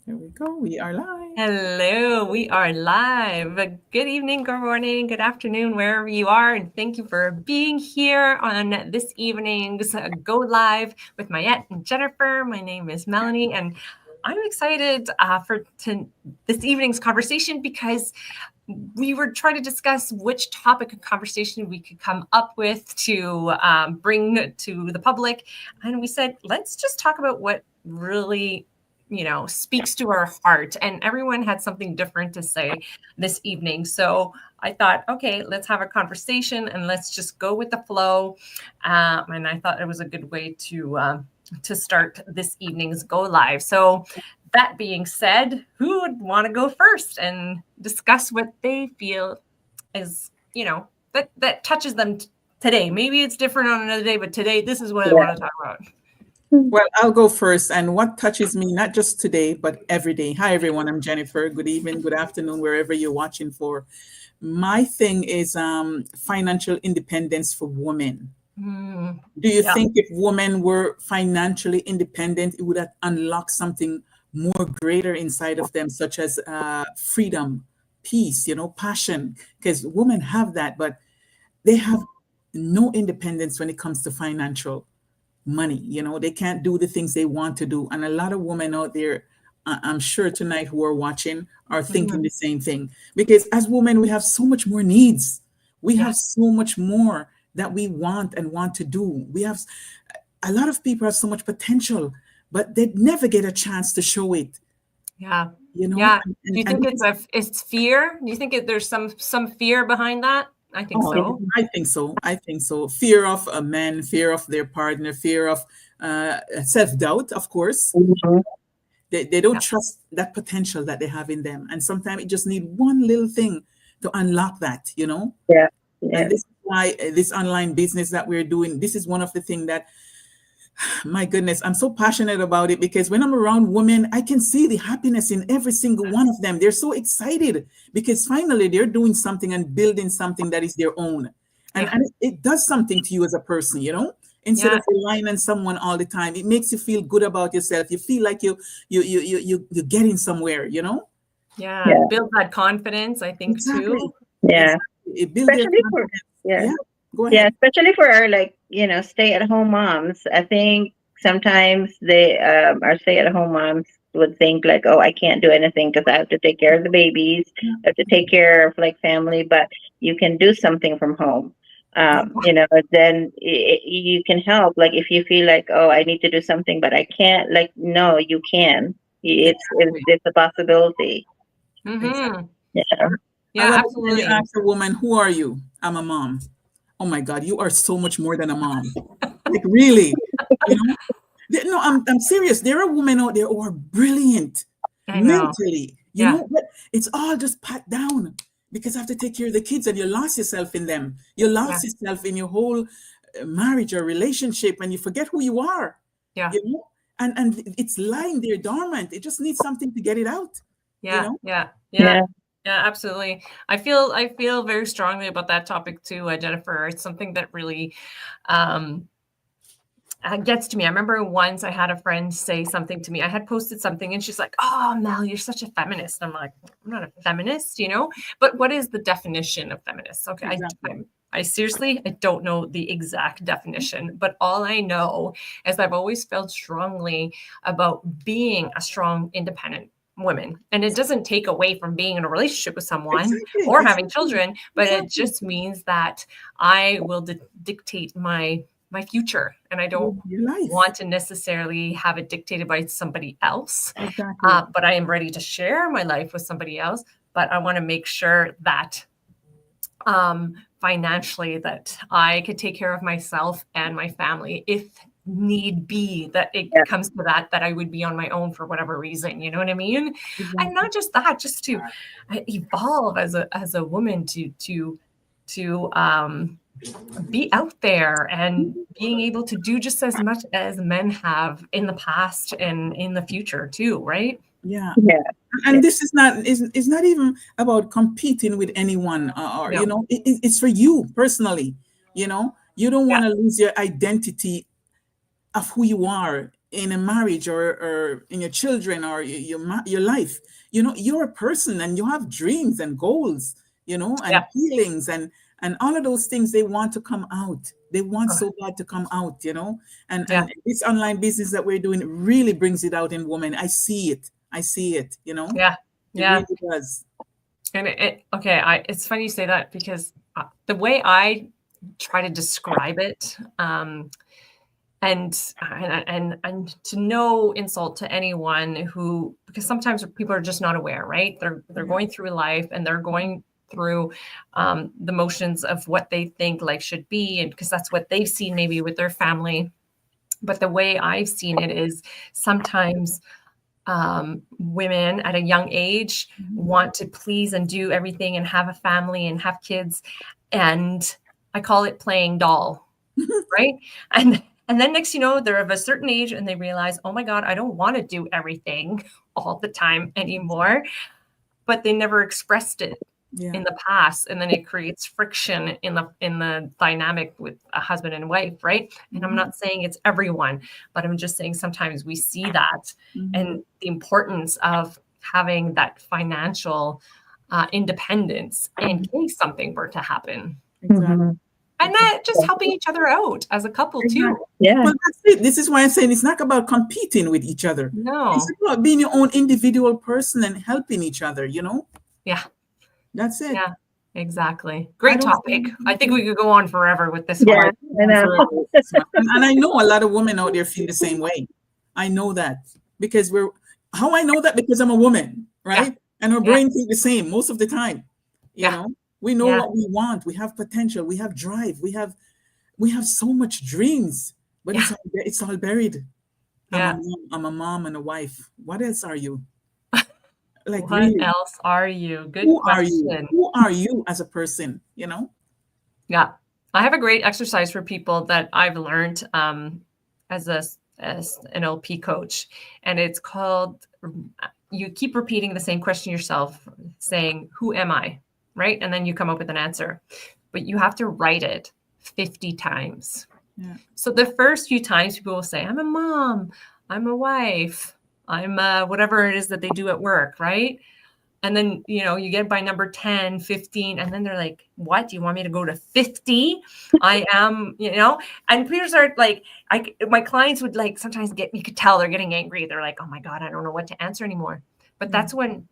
There we go. We are live. Hello, we are live. Good evening, good morning, good afternoon, wherever you are. And thank you for being here on this evening's Go Live with Mayette and Jennifer. My name is Melanie, and I'm excited for this evening's conversation because we were trying to discuss which topic of conversation we could come up with to bring to the public. And we said, let's just talk about what really speaks to our heart, and everyone had something different to say this evening. So I thought, okay, let's have a conversation and let's just go with the flow. And I thought it was a good way to start this evening's Go Live. So that being said, who would want to go first and discuss what they feel is, that touches them today? Maybe it's different on another day, but today this is what I want to talk about. Well, I'll go first. And what touches me, not just today, but every day. Hi, everyone. I'm Jennifer. Good evening, good afternoon, wherever you're watching for. My thing is financial independence for women. Do you Yeah. think if women were financially independent, it would have unlocked something more greater inside of them, such as freedom, peace, passion? Because women have that, but they have no independence when it comes to financial money. They can't do the things they want to do. And a lot of women out there, I'm sure tonight who are watching are thinking the same thing. Because as women, we have so much more needs. We have Yes. so much more that we want and want to do. We have a lot of people have so much potential, but they never get a chance to show it. Yeah. You know, Yeah. Do you and think it's fear? Do you think there's some fear behind that? I think oh, so. I think so. I think so. Fear of a man, fear of their partner, fear of self doubt, of course. Mhm. They don't Yeah. trust that potential that they have in them. And sometimes it just need one little thing to unlock that. Yeah, And yeah, this is why this online business that we're doing, this is one of the things that, my goodness, I'm so passionate about it because when I'm around women, I can see the happiness in every single one of them. They're so excited because finally they're doing something and building something that is their own. And, Yeah. and it does something to you as a person. Instead Yeah. of relying on someone all the time, it makes you feel good about yourself. You feel like you're getting somewhere. Yeah. yeah, Build that confidence, I think, Exactly. too. yeah. Exactly. It builds their Especially for confidence. yeah, Yeah. Go yeah, ahead. especially for our stay-at-home moms. I think sometimes our stay-at-home moms would think like, oh, I can't do anything because I have to take care of the babies, I have to take care of like family, but you can do something from home. Yeah. Then you can help. Like if you feel like, oh, I need to do something, but I can't. Like, no, you can. Exactly. It's a possibility. Exactly. Mm-hmm. Yeah. I Yeah, love it when you absolutely. ask a woman, who are you? I'm a mom. Oh my God, you are so much more than a mom. Like really, you know? No, I'm serious. There are women out there who are brilliant I know. mentally, Yeah. but it's all just pat down because you have to take care of the kids and you lost yourself in them. You Yeah. lost yourself in your whole marriage or relationship and you forget who you are, Yeah. you know? And it's lying there dormant. It just needs something to get it out, you Yeah. know? Yeah. Yeah. Yeah. Yeah, absolutely. I feel very strongly about that topic too, Jennifer. It's something that really um gets to me. I remember once I had a friend say something to me. I had posted something and she's like, "Oh, Mel, you're such a feminist." I'm like, "I'm not a feminist. But what is the definition of feminist?" Okay, Exactly. I seriously, I don't know the exact definition, but all I know is I've always felt strongly about being a strong, independent woman. And it doesn't take away from being in a relationship with someone Exactly. or having Exactly. children, but it Exactly. just means that I will dictate my future, and I don't Your life. want to necessarily have it dictated by somebody else. Exactly. But I am ready to share my life with somebody else. But I want to make sure that financially that I could take care of myself and my family if need be, that it Yeah. comes to that I would be on my own for whatever reason, you know what I mean? And Exactly. not just that, just to evolve as a woman to be out there and being able to do just as much as men have in the past and in the future too, right? Yeah. Yeah. Yeah. And this is not even about competing with anyone or No. it's for you personally. You don't want Yeah. to lose your identity of who you are in a marriage or in your children or your life. You know, you're a person and you have dreams and goals, you know, and Yeah. feelings and all of those things, they want to come out. They want so bad to come out, you know, and this online business that we're doing really brings it out in women. I see it, you know. Yeah. It really does. And it's funny you say that, because the way I try to describe it, and to no insult to anyone who, because sometimes people are just not aware, right? They're going through life and they're going through the motions of what they think life should be, and because that's what they've seen maybe with their family. But the way I've seen it is sometimes women at a young age want to please and do everything and have a family and have kids. And I call it playing doll, right? And then next, you know, they're of a certain age and they realize, oh my God, I don't want to do everything all the time anymore. But they never expressed it in the past. And then it creates friction in the dynamic with a husband and wife, right? And I'm not saying it's everyone, but I'm just saying sometimes we see that and the importance of having that financial independence in case something were to happen. Exactly. And that just helping each other out as a couple too. Yeah. Well, that's it. This is why I'm saying it's not about competing with each other. No. It's about being your own individual person and helping each other, you know? Yeah. That's it. Yeah, exactly. Great topic. I think we could go on forever with this Yeah, one. I know. And I know a lot of women out there feel the same way. I know that because how I know that, because I'm a woman, right? And our brain think the same most of the time. You know, we know what we want. We have potential. We have drive. We have so much dreams, but it's all buried. Yeah. I'm a mom and a wife. What else are you? Like, what really, else are you? Good who question. are you? Who are you as a person? You know? Yeah. I have a great exercise for people that I've learned as an NLP coach. And it's called, you keep repeating the same question yourself, saying, who am I? Right? And then you come up with an answer. But you have to write it 50 times. Yeah. So the first few times people will say, I'm a mom, I'm a wife, I'm whatever it is that they do at work, right? And then, you know, you get by number 10, 15, and then they're like, what? Do you want me to go to 50? I am, you know, and people start like, my clients would like sometimes you could tell they're getting angry. They're like, oh my God, I don't know what to answer anymore. But that's when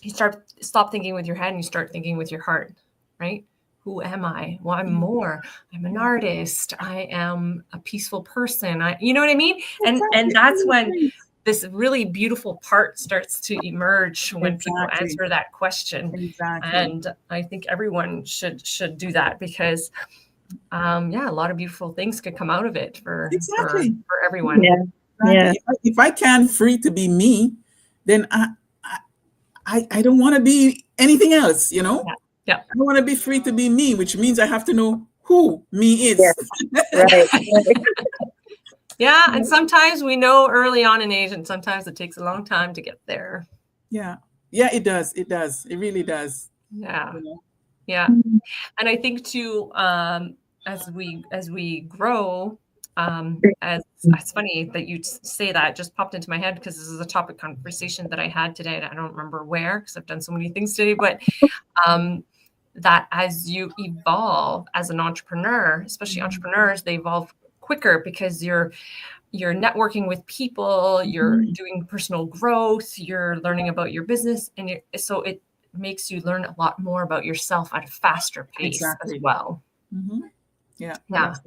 you stop thinking with your head and you start thinking with your heart, right? Who am I? Well, I'm more. I'm an artist. I am a peaceful person. You know what I mean? And that's when this really beautiful part starts to emerge when people answer that question. Exactly. And I think everyone should do that because, a lot of beautiful things could come out of it for everyone. Yeah. Yeah. If I can't free to be me, then I don't want to be anything else, you know? Yeah. I want to be free to be me, which means I have to know who me is. Yeah. Right. Yeah, and sometimes we know early on in age, and sometimes it takes a long time to get there. Yeah, it does. It does. It really does. Yeah, you know? Yeah. And I think too, as we grow, it's funny that you say that. It just popped into my head because this is a topic conversation that I had today, and I don't remember where because I've done so many things today. But that as you evolve as an entrepreneur, especially entrepreneurs, they evolve quicker because you're networking with people, you're doing personal growth, you're learning about your business, and so it makes you learn a lot more about yourself at a faster pace as well. Mm-hmm. Yeah, that's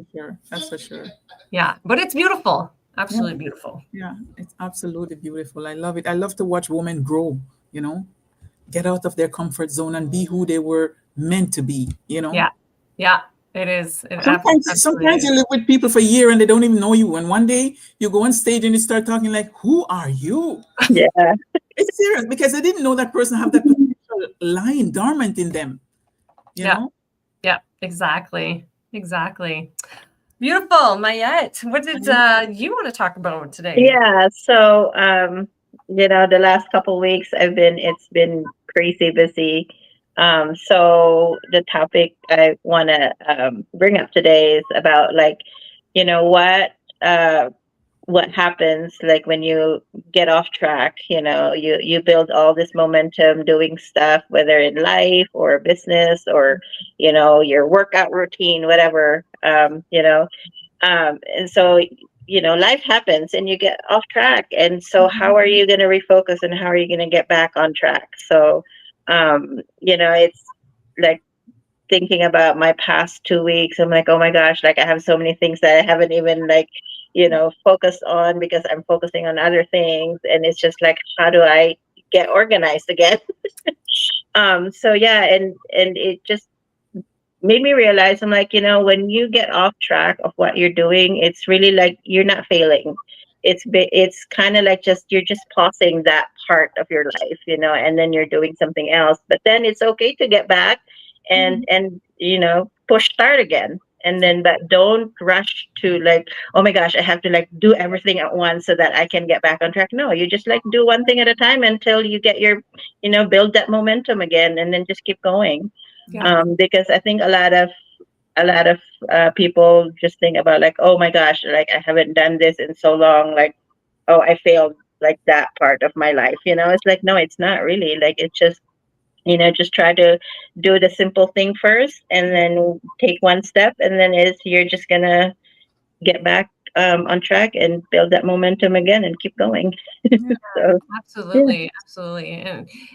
for sure. Yeah, but it's beautiful, absolutely beautiful. Yeah, it's absolutely beautiful. I love it. I love to watch women grow, you know, get out of their comfort zone and be who they were meant to be, you know. Yeah. It is. Sometimes you live with people for a year and they don't even know you. And one day you go on stage and you start talking like, who are you? Yeah. It's serious because they didn't know that person have that potential lying dormant in them. You know? Yeah, exactly. Beautiful. Mayette, what did you want to talk about today? Yeah. So, the last couple of weeks it's been crazy busy. So the topic I want to bring up today is about what happens like when you get off track, you build all this momentum doing stuff, whether in life or business or your workout routine, whatever. And so life happens and you get off track, and so how are you going to refocus and how are you going to get back on track? So it's like thinking about my past 2 weeks, I'm like, oh my gosh, like I have so many things that I haven't even focused on because I'm focusing on other things. And it's just like, how do I get organized again? So yeah, and it just made me realize, I'm like, when you get off track of what you're doing, it's really like you're not failing. It's kind of like you're just pausing that part of your life, and then you're doing something else. But then it's okay to get back and push start again. And then, but don't rush to like, oh my gosh, I have to like do everything at once so that I can get back on track. No, you just like do one thing at a time until you get your, build that momentum again, and then just keep going. Yeah. Because I think a lot of people just think about like, oh my gosh, like I haven't done this in so long, like, oh, I failed like that part of my life. It's like, no, it's not really. Like, it's just just try to do the simple thing first, and then take one step, and then you're just gonna get back on track and build that momentum again and keep going. So, absolutely.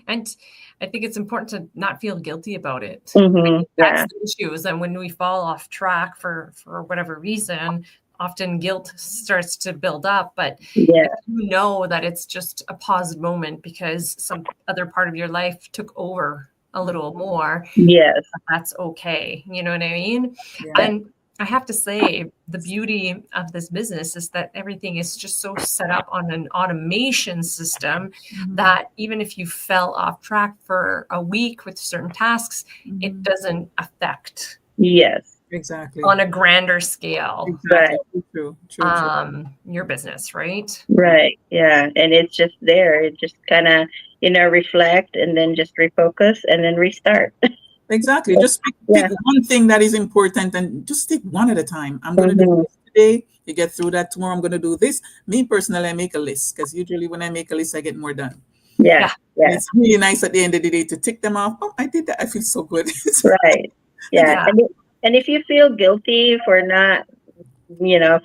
And I think it's important to not feel guilty about it. mhm, yeah, That's the issue, is that when we fall off track for whatever reason, often guilt starts to build up. But yeah, if you know that it's just a paused moment because some other part of your life took over a little more, yes, that's okay. You know what I mean? Yeah. And I have to say, the beauty of this business is that everything is just so set up on an automation system that even if you fell off track for a week with certain tasks, it doesn't affect yes, Exactly. on a grander scale Exactly. True. your business, right? right, yeah. And it's just there. It just kind of reflect, and then just refocus, and then restart. Exactly. Just pick Yeah. one thing that is important and just take one at a time. I'm going to do Mhm. this today. You get through that tomorrow. I'm going to do this. Me personally, I make a list because usually when I make a list, I get more done. Yeah, Yeah. yeah, And it's really nice at the end of the day to tick them off. Oh, I did that. I feel so good. right. Yeah. Yeah. And if you feel guilty for not,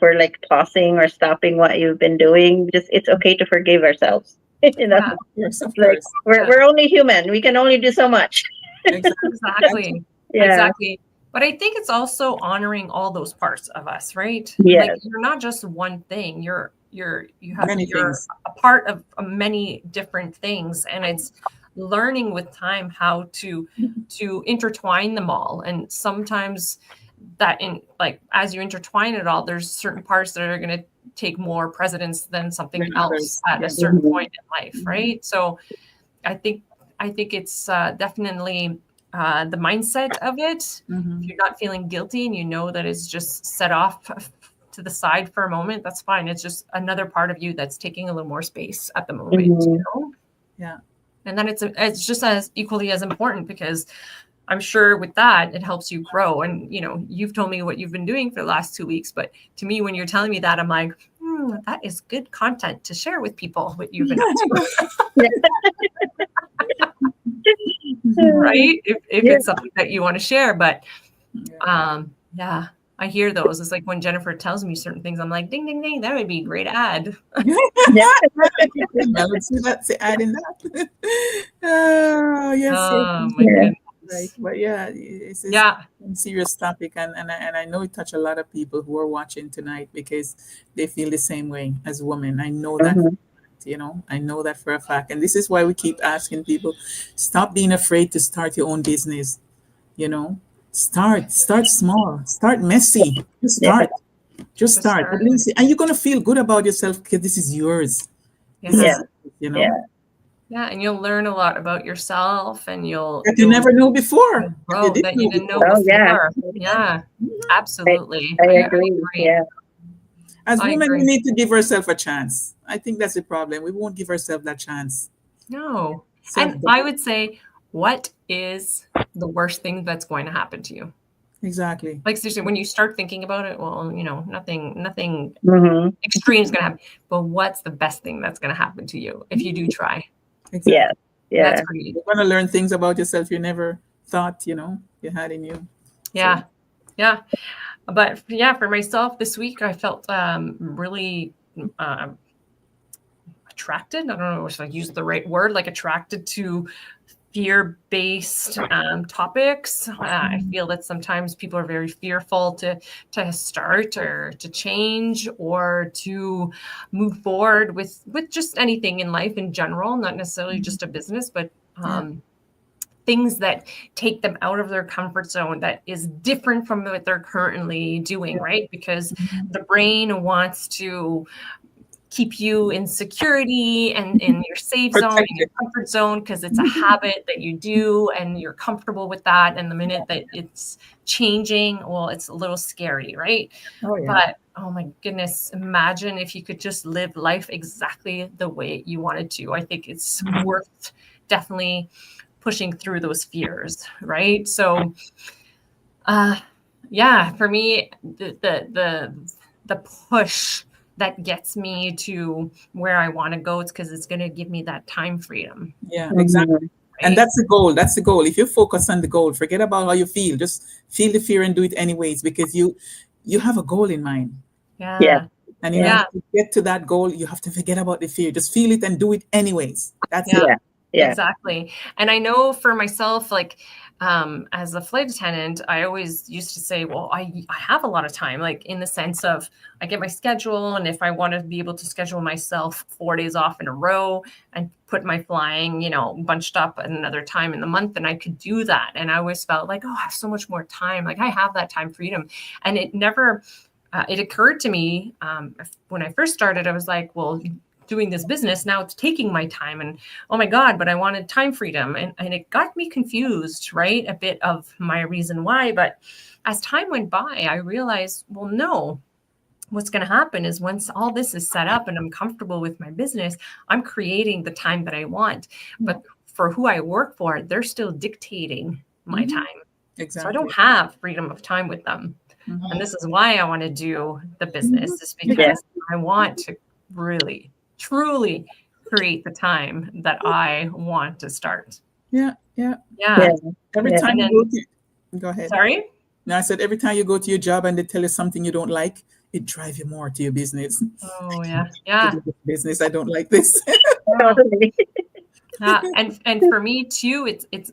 for like pausing or stopping what you've been doing, just it's okay to forgive ourselves. Yeah. Yes, of Like course. we're only human. We can only do so much. Exactly. Yeah. Exactly. But I think it's also honoring all those parts of us, right? Yes. Like, you're not just one thing. You're Many things. a part of many different things, and it's learning with time how to intertwine them all. And sometimes that as you intertwine it all, there's certain parts that are going to take more precedence than something Than else others. at Yeah. a certain Mhm. point in life, right? So I think it's definitely the mindset of it. If you're not feeling guilty and you know that it's just set off to the side for a moment, that's fine. It's just another part of you that's taking a little more space at the moment. Mhm. Yeah. And then it's just as equally as important, because I'm sure with that, it helps you grow. And, you've told me what you've been doing for the last 2 weeks, but to me, when you're telling me that, I'm like, that is good content to share with people, what you've been up to. Right? If it's something that you want to share. But yeah, I hear those. It's like when Jennifer tells me certain things, I'm like, ding, ding, ding, that would be a great ad. Let's see that's the ad in that. Oh, yes. Oh my Yeah. goodness. Right. But yeah, it's Yeah. a serious topic, and I know it touched a lot of people who are watching tonight because they feel the same way as women. I know that. Mhm. I know that for a fact. And this is why we keep asking people, stop being afraid to start your own business. Start small, start messy. Just start. Just start. At least, and you're gonna feel good about yourself because this is yours. This Yeah. is, Yeah, and you'll learn a lot about yourself, and that you never knew before. grow that you didn't know Oh, before. yeah. Yeah, absolutely. I agree. Yeah. As I women, agree. we need to give ourselves a chance. I think that's the problem. We won't give ourselves that chance. No. Self- And I would say, what is the worst thing that's going to happen to you? Exactly. Like seriously, when you start thinking about it, well, nothing Mm-hmm. extreme is going to happen. But what's the best thing that's going to happen to you if you do try? Exactly. Yeah. That's Yeah. pretty. You're gonna learn things about yourself you never thought, you had in you. Yeah. Yeah. But yeah, for myself this week, I felt really attracted. I don't know if I use the right word, like attracted to fear-based topics. I feel that sometimes people are very fearful to start or to change or to move forward with just anything in life in general, not necessarily just a business, but things that take them out of their comfort zone that is different from what they're currently doing, right? Because the brain wants to keep you in security and in your safe zone, in your comfort zone, because it's a habit that you do and you're comfortable with that. And the minute that it's changing, well, it's a little scary, right? Oh, yeah. But oh my goodness, imagine if you could just live life exactly the way you wanted to. I think it's worth definitely pushing through those fears, right? So for me, the push that gets me to where I want to go, it's because it's going to give me that time freedom. Yeah, exactly. Right? And that's the goal. That's the goal. If you focus on the goal, forget about how you feel. Just feel the fear and do it anyways, because you have a goal in mind. Yeah. And you have to get to that goal. You have to forget about the fear. Just feel it and do it anyways. That's it. Yeah. Exactly. And I know for myself, like, as a flight attendant, I always used to say, well, I have a lot of time, like in the sense of I get my schedule. And if I want to be able to schedule myself 4 days off in a row and put my flying, bunched up at another time in the month, then I could do that. And I always felt like, oh, I have so much more time. Like I have that time freedom. And it never, it occurred to me when I first started, I was like, well, doing this business, now it's taking my time and oh my God, but I wanted time freedom. And it got me confused, right? A bit of my reason why. But as time went by, I realized, well, no, what's going to happen is once all this is set up and I'm comfortable with my business, I'm creating the time that I want. But for who I work for, they're still dictating my time. Exactly. So I don't have freedom of time with them. And this is why I want to do the business, is because I want to really truly create the time that I want to start. Yeah. Every time go ahead. Sorry? No, I said every time you go to your job and they tell you something you don't like, it drives you more to your business. Oh yeah. Business, I don't like this. And for me too, it's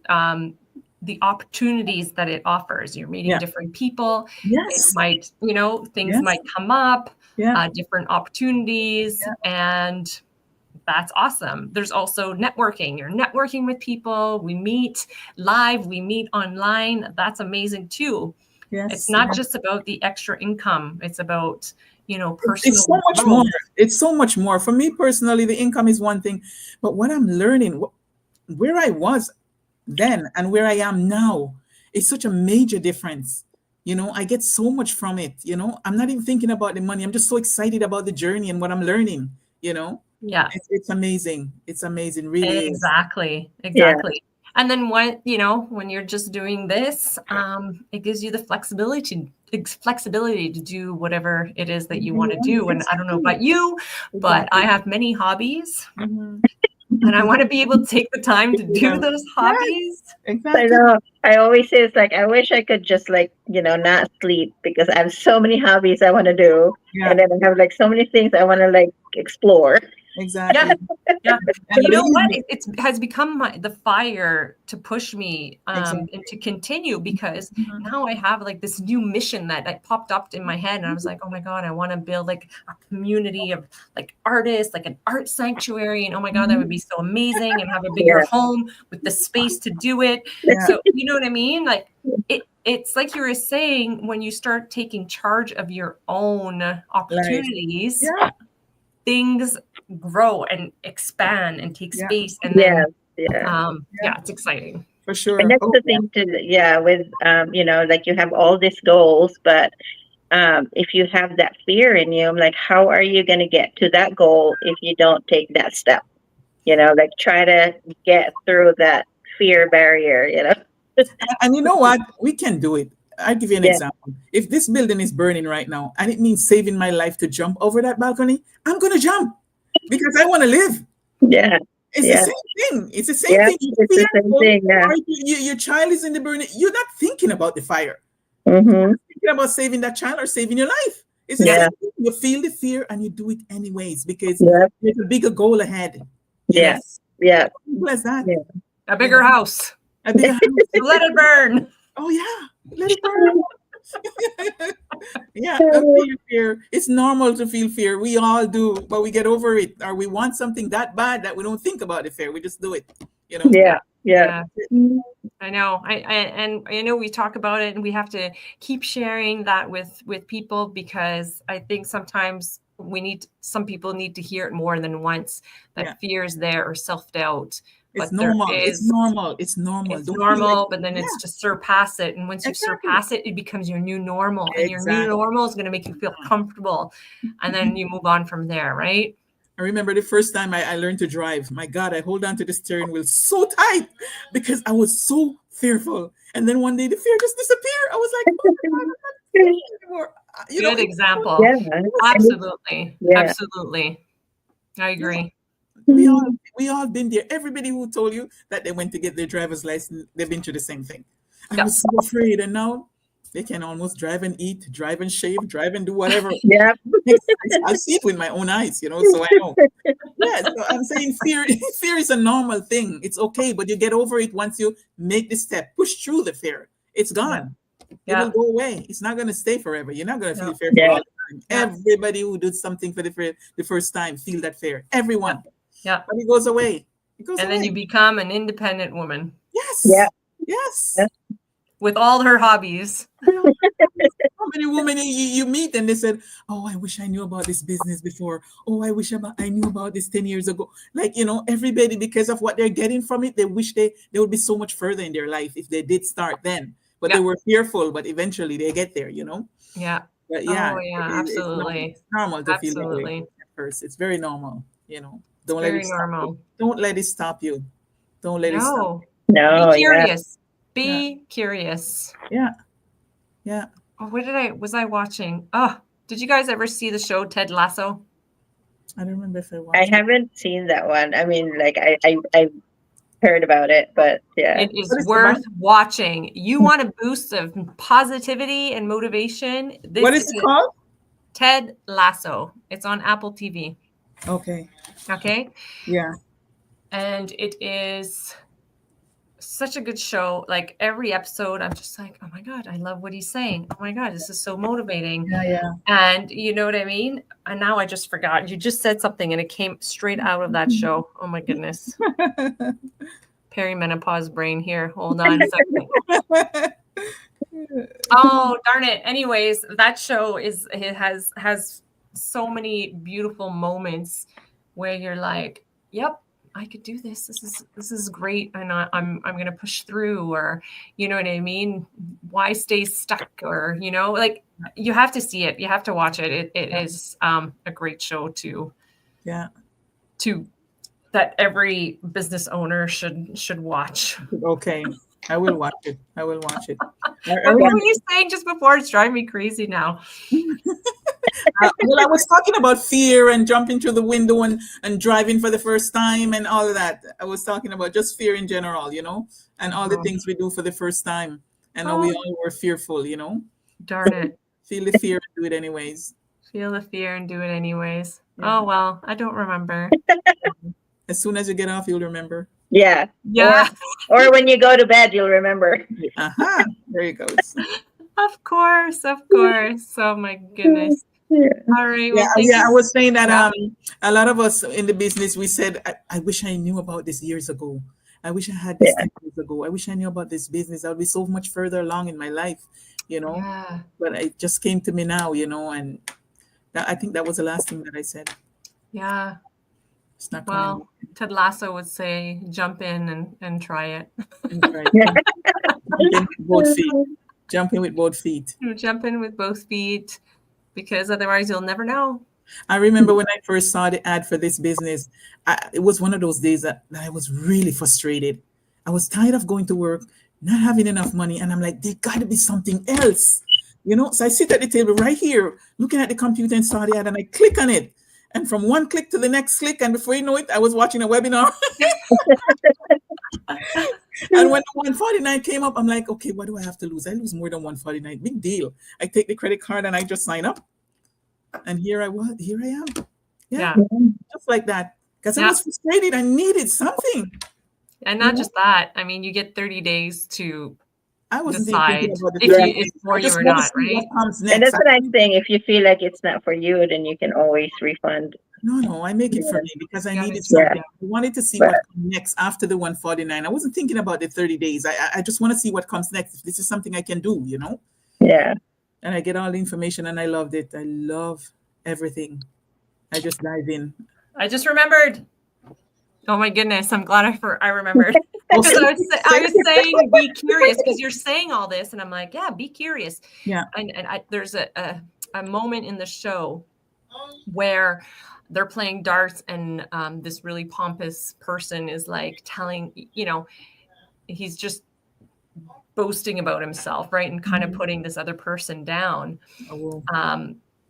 the opportunities that it offers. You're meeting different people. Yes. It might, things might come up, different opportunities, and that's awesome. There's also networking. You're networking with people. We meet live, we meet online. That's amazing too. Yes. It's not just about the extra income. It's about, personal. It's so much more. It's so much more. For me personally, the income is one thing, but what I'm learning, where I was then and where I am now, is such a major difference. I get so much from it. I'm not even thinking about the money. I'm just so excited about the journey and what I'm learning. Yeah, it's amazing. It's amazing, really. Exactly. And then when you're just doing this, it gives you the flexibility to do whatever it is that you want to do. And I don't know about you, but I have many hobbies. And I want to be able to take the time to do those hobbies. Exactly. I know. I always say it's like, I wish I could just not sleep, because I have so many hobbies I want to do. Yeah. And then I have so many things I want to explore. Exactly. Yeah. And you know what? It has become the fire to push me and to continue, because now I have this new mission that popped up in my head. And I was like, oh my God, I want to build a community of artists, an art sanctuary. And oh my God, that would be so amazing, and have a bigger home with the space to do it. Yeah. So you know what I mean? It's like you were saying, when you start taking charge of your own opportunities, things grow and expand and take space, and then it's exciting for sure. And that's the thing with you have all these goals, but if you have that fear in you, I'm like, how are you going to get to that goal if you don't take that step? Try to get through that fear barrier. And you know what, we can do it. I'll give you an example. If this building is burning right now and it means saving my life to jump over that balcony, I'm going to jump because I want to live. Yeah. It's the same thing. It's the same thing. It's the same thing. Yeah. Or your child is in the burning. You're not thinking about the fire. Mm-hmm. You're thinking about saving that child or saving your life. It's the same thing. You feel the fear and you do it anyways because there's a bigger goal ahead. Yes. Yeah. Simple as that. Yeah. A bigger house. A bigger house. Let it burn. Oh yeah, let it burn. Don't feel fear. It's normal to feel fear. We all do, but we get over it. Or we want something that bad that we don't think about the fear. We just do it. You know. Yeah. I know. I know we talk about it, and we have to keep sharing that with people because I think sometimes some people need to hear it more than once. That fear is there or self-doubt. It's normal. It's normal. It's normal, but then it's to surpass it. And once you surpass it, it becomes your new normal. And your new normal is going to make you feel comfortable. And then you move on from there, right? I remember the first time I learned to drive. My God, I hold on to the steering wheel so tight because I was so fearful. And then one day the fear just disappeared. I was like, oh my God, I'm not fearful anymore. Good example. Yeah. Absolutely. Yeah. Absolutely. I agree. We all been there. Everybody who told you that they went to get their driver's license, they've been through the same thing. I was so afraid, and now they can almost drive and eat, drive and shave, drive and do whatever. Yeah, I see it with my own eyes, so I know. Yeah, so I'm saying fear is a normal thing. It's okay, but you get over it once you make the step, push through the fear. It's gone. It will go away. It's not going to stay forever. You're not going to feel fear for all the time. Everybody who did something for the first time feel that fear. Everyone. Yeah. But it goes away. Then you become an independent woman. Yes. Yeah. Yes. With all her hobbies. How many women you meet and they said, oh, I wish I knew about this business before. Oh, I wish I knew about this 10 years ago. Like, everybody, because of what they're getting from it, they wish they would be so much further in their life if they did start then. But they were fearful, but eventually they get there, Yeah. But absolutely. It's normal to feel that way at first. It's very normal, Don't let it stop you. Don't let it stop you. Don't let it stop you. No. Be curious. Be curious. Yeah. Yeah. Oh, was I watching? Oh, did you guys ever see the show Ted Lasso? I don't remember if I watched it. I haven't seen that one. I mean, like I heard about it, but yeah. It is worth watching. You want a boost of positivity and motivation. What is it called? Ted Lasso. It's on Apple TV. Okay. Yeah. And it is such a good show. Like every episode, I'm just like, oh my God, I love what he's saying. Oh my God, this is so motivating. Yeah. And you know what I mean? And now I just forgot. You just said something and it came straight out of that show. Oh my goodness. Perimenopause brain here. Hold on a second. Oh, darn it. Anyways, that show has so many beautiful moments where you're like, yep, I could do this. This is great. And I'm going to push through, or, you know what I mean? Why stay stuck? Or, like you have to see it. You have to watch it. It is a great show that every business owner should watch. Okay. I will watch it. What were you saying just before? It's driving me crazy now. Well, I was talking about fear and jumping through the window and driving for the first time and all of that. I was talking about just fear in general, and all the things we do for the first time. And we all were fearful, Darn it. Feel the fear and do it anyways. Feel the fear and do it anyways. Yeah. Oh, well, I don't remember. As soon as you get off, you'll remember. Yeah. Or when you go to bed, you'll remember. There you go. Of course. Oh my goodness. Yeah. All right. Well, I was saying that a lot of us in the business, we said, I wish I knew about this years ago. I wish I had this 10 years ago. I wish I knew about this business. I would be so much further along in my life, But it just came to me now, and I think that was the last thing that I said. Yeah. It's not coming. Well, Ted Lasso would say, jump in and try it. Jump in with both feet. Jump in with both feet, because otherwise you'll never know. I remember when I first saw the ad for this business, it was one of those days that I was really frustrated. I was tired of going to work, not having enough money. And I'm like, there got to be something else, you know? So I sit at the table right here, looking at the computer in Saudi Arabia, and I click on it. And from one click to the next click, and before you know it, I was watching a webinar. And when the 149 came up, I'm like, okay, what do I have to lose? I lose more than 149. Big deal. I take the credit card and I just sign up. And here I am. Yeah. Just like that. Because I was frustrated. I needed something. And not just that. I mean, you get 30 days to I wasn't decide thinking about if it's for you or not, right? What comes next. And that's what I'm saying. If you feel like it's not for you, then you can always refund. No, I make it for me because I needed something. I wanted to see what comes next after the 149. I wasn't thinking about the 30 days. I just want to see what comes next. If this is something I can do, you know? Yeah. And I get all the information and I loved it. I love everything. I just dive in. I just remembered. Oh my goodness, I'm glad I remembered. Because I was saying be curious, because you're saying all this and I'm like, yeah, be curious. Yeah. And there's a moment in the show where they're playing darts and this really pompous person is like telling, you know, he's just boasting about himself, right? And kind of putting this other person down.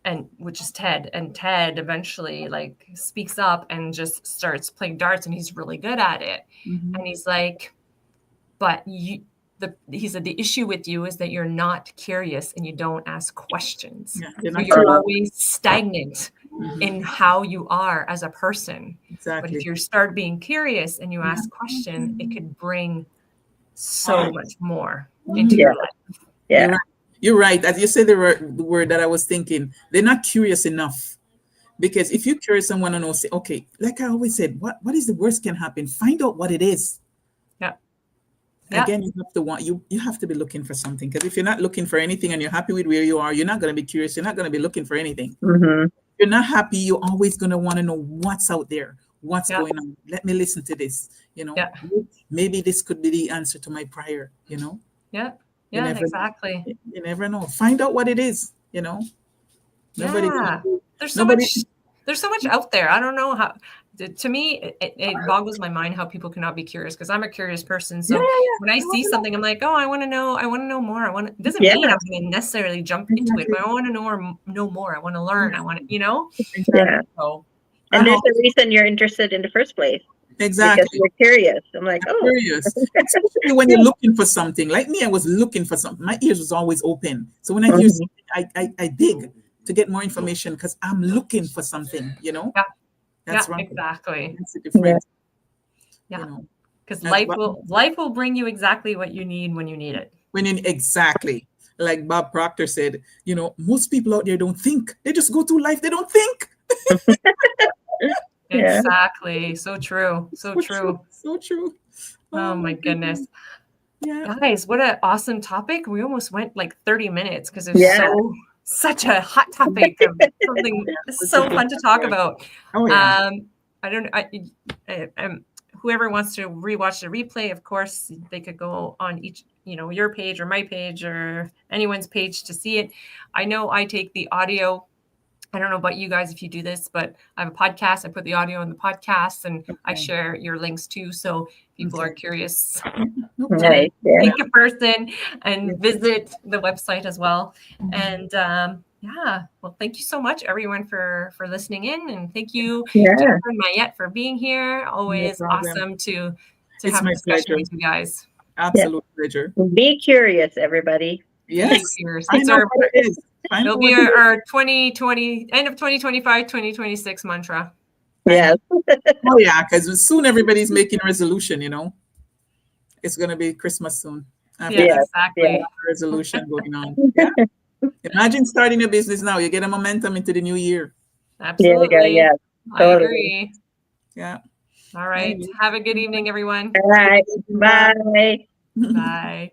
And which is Ted, and Ted eventually like speaks up and just starts playing darts, and he's really good at it. And he's like, but he said the issue with you is that you're not curious and you don't ask questions. So you're always stagnant in how you are as a person. Exactly. But if you start being curious and you ask questions, it could bring so much more into your life. Yeah. You're right. As you said the word that I was thinking, they're not curious enough. Because if you're curious and want to know, say, okay, like I always said, what is the worst can happen? Find out what it is. Yeah. Again, you have to be looking for something. Because if you're not looking for anything and you're happy with where you are, you're not going to be curious. You're not going to be looking for anything. If you're not happy, you're always going to want to know what's out there, what's going on. Let me listen to this. You know, maybe this could be the answer to my prayer, you know? Yeah. Yeah, exactly. You never know. Find out what it is, you know. There's so much out there. I don't know how. To me, it boggles my mind how people cannot be curious, because I'm a curious person. So when I see something, I'm like, oh, I want to know more. It doesn't mean I'm going to necessarily jump into it, but I want to know more. I want to learn. I want to, you know. Yeah. So, and there's a reason you're interested in the first place. Exactly. Because you're curious. I'm like, curious. Especially when you're looking for something. Like me, I was looking for something. My ears was always open. So when I hear something, I dig to get more information because I'm looking for something, you know? Yeah. That's right. Exactly. That's the difference. Yeah. Because life will bring you exactly what you need when you need it. Exactly. Like Bob Proctor said, you know, most people out there don't think. They just go through life. They don't think. Exactly. So true. So true. Oh my goodness. Yeah. Guys, what an awesome topic. We almost went like 30 minutes because it's such a hot topic of something so fun to talk about. Whoever wants to rewatch the replay, of course, they could go on each, your page or my page or anyone's page to see it. I know I take the audio. I don't know about you guys if you do this, but I have a podcast. I put the audio in the podcast and I share your links too. So people are curious. Take a person and visit the website as well. And well, thank you so much, everyone, for listening in. And thank you, Jennifer and Mayette, for being here. Always awesome to have a discussion with you guys. Absolute pleasure. Be curious, everybody. Yes. It'll be our 2020, end of 2025, 2026 mantra. Yeah. Because soon everybody's making a resolution, It's going to be Christmas soon. Exactly. Resolution going on. Yeah. Imagine starting a business now. You get a momentum into the new year. Absolutely. Yeah, totally. I agree. Yeah. All right. Have a good evening, everyone. All right. Bye. Bye.